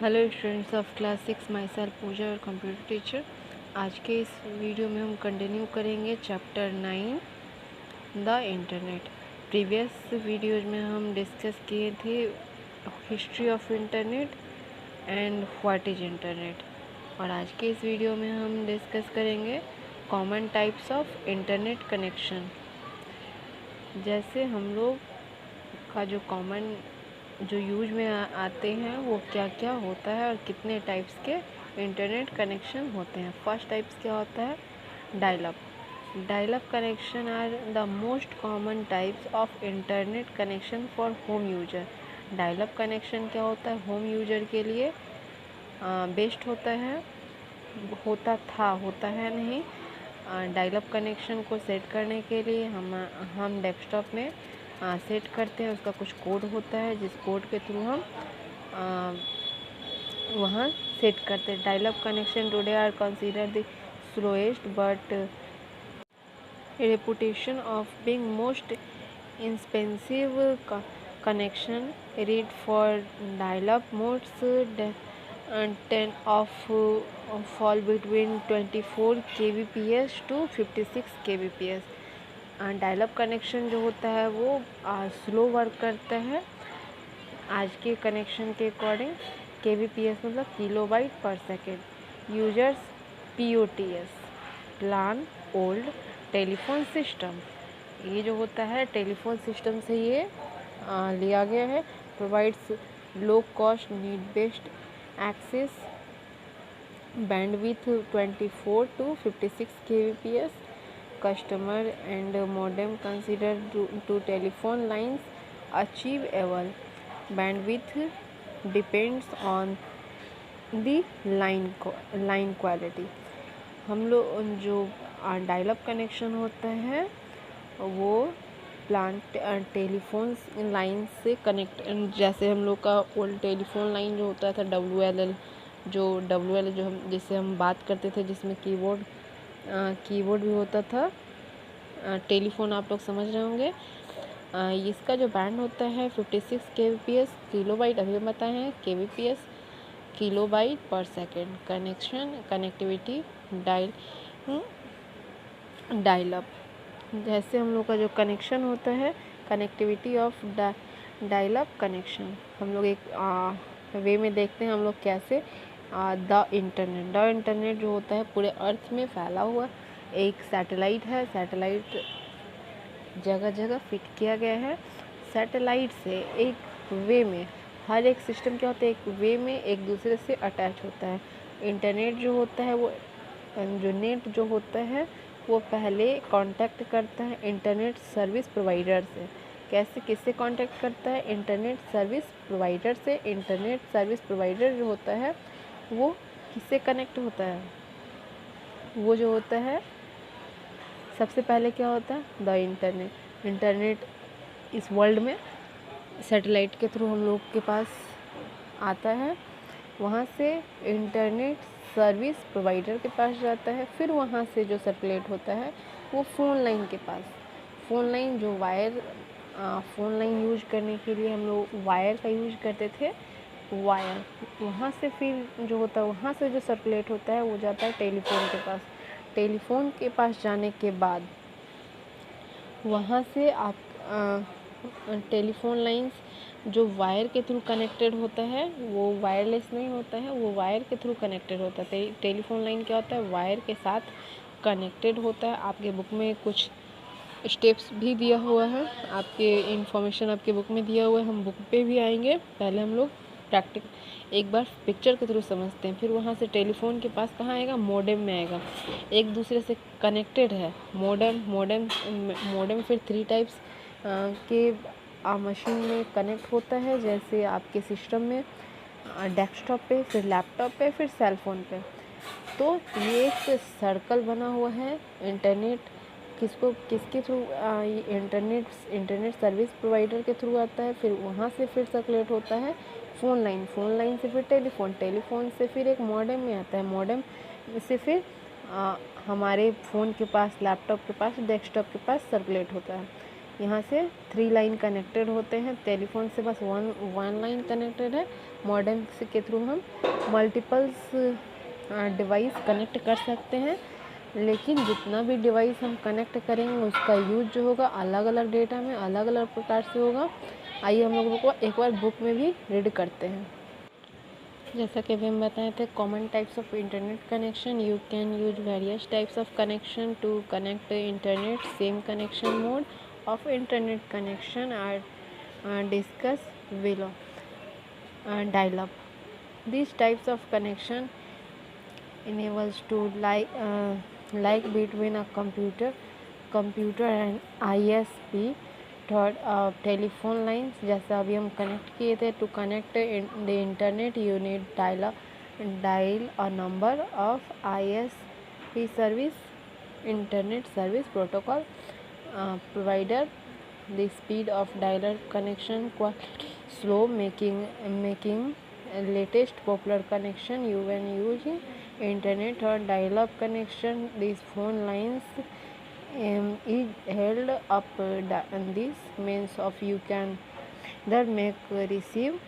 Hello students of class 6, myself Pooja और computer teacher. आज के इस वीडियो में हम कंटिन्यू करेंगे chapter 9 the internet. Previous videos में हम डिस्कस किए थे history of internet and what is internet, और आज के इस वीडियो में हम डिस्कस करेंगे common types of internet connection. जैसे हम लोग का जो कॉमन जो यूज में आते हैं वो क्या क्या होता है और कितने टाइप्स के इंटरनेट कनेक्शन होते हैं। फर्स्ट टाइप्स क्या होता है? Dial up connection are the most common types of internet connection for home user. Dial up connection क्या होता है? होम यूजर के लिए बेस्ट होता है, होता है नहीं। डायल अप कनेक्शन को सेट करने के लिए हम डेस्कटॉप में सेट करते हैं। उसका कुछ कोड होता है जिस कोड के थ्रू हम वहाँ सेट करते हैं। Dial up connection today are consider the slowest but reputation of being most expensive connection. Read for dial-up modes 10 fall between 24 kbps to 56 kbps। Dial up connection जो होता है वो स्लो वर्क करता है आज के कनेक्शन के अकॉर्डिंग। kbps मतलब किलोबाइट पर second. Users POTS plan old telephone system, ये जो होता है टेलीफोन सिस्टम से ये लिया गया है। Provides low cost need based access bandwidth 24 to 56 kbps। customer and modem considered to telephone lines achievable bandwidth depends on the line quality। हम लोग जो डायल अप कनेक्शन होता है वो टेलीफोन लाइन से कनेक्ट, जैसे हम लोग का ओल्ड टेलीफोन लाइन जो होता था WLL, जो हम जिससे हम बात करते थे, जिसमें कीबोर्ड भी होता था। टेलीफोन आप लोग समझ रहे होंगे। इसका जो बैंड होता है 56 kbps, किलोबाइट अभी हम बताए हैं, kbps किलोबाइट पर सेकेंड। कनेक्टिविटी डायल अप, जैसे हम लोग का जो कनेक्शन होता है, connectivity of dial up connection, हम लोग एक वे में देखते हैं हम लोग कैसे द इंटरनेट जो होता है पूरे अर्थ में फैला हुआ एक सैटेलाइट है। सैटेलाइट जगह जगह फिट किया गया है। सैटेलाइट से एक वे में हर एक सिस्टम क्या होता है, एक वे में एक दूसरे से अटैच होता है। इंटरनेट जो होता है वो जो नेट जो होता है वो पहले कांटेक्ट करता है इंटरनेट सर्विस प्रोवाइडर से। कैसे, किससे कांटेक्ट करता है? इंटरनेट सर्विस प्रोवाइडर से। इंटरनेट सर्विस प्रोवाइडर जो होता है वो किससे कनेक्ट होता है? वो जो होता है सबसे पहले क्या होता है? द इंटरनेट इस वर्ल्ड में सैटेलाइट के थ्रू हम लोग के पास आता है, वहाँ से इंटरनेट सर्विस प्रोवाइडर के पास जाता है, फिर वहाँ से जो सर्कुलेट होता है वो फ़ोन लाइन के पास। फ़ोन लाइन जो फ़ोन लाइन यूज करने के लिए हम लोग वायर का यूज करते थे। वायर वहाँ से फिर जो होता है वहाँ से जो सर्कुलेट होता है वो जाता है टेलीफोन के पास। टेलीफोन के पास जाने के बाद वहाँ से आप टेलीफोन लाइंस जो वायर के थ्रू कनेक्टेड होता है वो वायरलेस नहीं होता है, वो वायर के थ्रू कनेक्टेड होता है। टेलीफोन लाइन क्या होता है? वायर के साथ कनेक्टेड होता है। आपके बुक में कुछ स्टेप्स भी दिया हुआ है, आपके इन्फॉर्मेशन आपके बुक में दिया हुआ है। हम बुक पे भी आएंगे, पहले हम लोग एक बार पिक्चर के थ्रू समझते हैं, फिर वहाँ से टेलीफोन के पास कहाँ आएगा? मॉडेम में आएगा। एक दूसरे से कनेक्टेड है मॉडेम फिर 3 टाइप्स के मशीन में कनेक्ट होता है, जैसे आपके सिस्टम में डेस्कटॉप पे, फिर लैपटॉप पे, फिर सेल फोन पे। तो ये एक सर्कल बना हुआ है। इंटरनेट किसके थ्रू? इंटरनेट सर्विस प्रोवाइडर के थ्रू आता है, फिर वहाँ से फिर सर्कुलेट होता है फ़ोन लाइन से फिर टेलीफोन से फिर एक मॉडेम में आता है। मॉडेम से फिर हमारे फ़ोन के पास, लैपटॉप के पास, डेस्कटॉप के पास सर्कुलेट होता है। यहाँ से 3 लाइन कनेक्टेड होते हैं, टेलीफोन से बस वन लाइन कनेक्टेड है। मॉडेम के थ्रू हम मल्टीपल्स डिवाइस कनेक्ट कर सकते हैं, लेकिन जितना भी डिवाइस हम कनेक्ट करेंगे उसका यूज जो होगा अलग अलग डेटा में अलग अलग प्रकार से होगा। आइए हम लोगों को एक बार बुक में भी रीड करते हैं। जैसा कि अभी हम बताए थे, common types of internet connection, you can use various types of connection to connect internet. Same connection mode of internet connection are discuss below. Dial-up. These types of connection enables to like between a computer and ISP third telephone lines, जैसा अभी हम connect किए थे। To connect the internet you need dial a number of ISP service, internet service protocol provider. The speed of dial-up connection quite slow, making latest popular connection you when using internet or dial-up connection. These phone lines is held up. This means of you can that make receive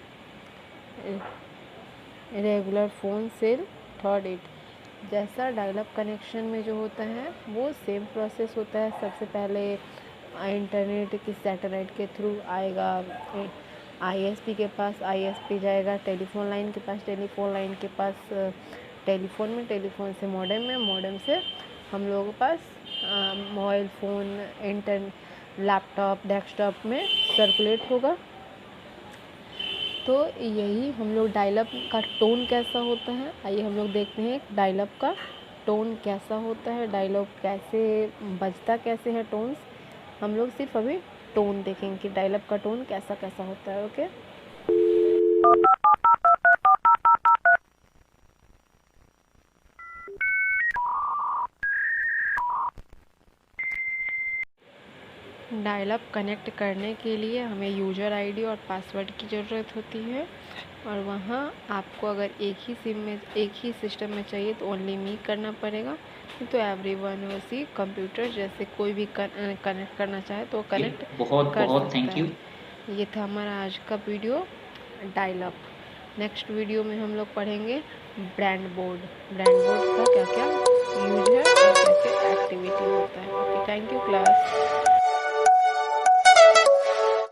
regular phone cell. Third it, जैसा dial-up connection में जो होता है वो same process होता है। सबसे पहले इंटरनेट की सैटेलाइट के थ्रू आएगा ISP के पास, ISP जाएगा टेलीफोन लाइन के पास, टेलीफोन लाइन के पास टेलीफोन में, टेलीफोन से मॉडेम में, मॉडेम से हम लोगों के पास मोबाइल फ़ोन, लैपटॉप, डेस्कटॉप में सर्कुलेट होगा। तो यही हम लोग डायलअप का टोन कैसा होता है, आइए हम लोग देखते हैं डायलअप का टोन कैसा होता है, डायलॉग कैसे बजता कैसे है, टोन्स। हम लोग सिर्फ अभी टोन देखेंगे कि डायलॉग का टोन कैसा कैसा होता है। ओके, डायलअप कनेक्ट करने के लिए हमें यूज़र आईडी और पासवर्ड की ज़रूरत होती है, और वहाँ आपको अगर एक ही सिम में एक ही सिस्टम में चाहिए तो ओनली मी करना पड़ेगा, तो एवरीवन उसी कंप्यूटर जैसे कोई भी कनेक्ट करना चाहे तो कनेक्ट कर सकता है। ये था हमारा आज का वीडियो डायलअप। नेक्स्ट वीडियो में हम लोग पढ़ेंगे ब्रांड बोर्ड का क्या क्या यूज है और कैसे एक्टिविटी होता है। Okay, thank you class.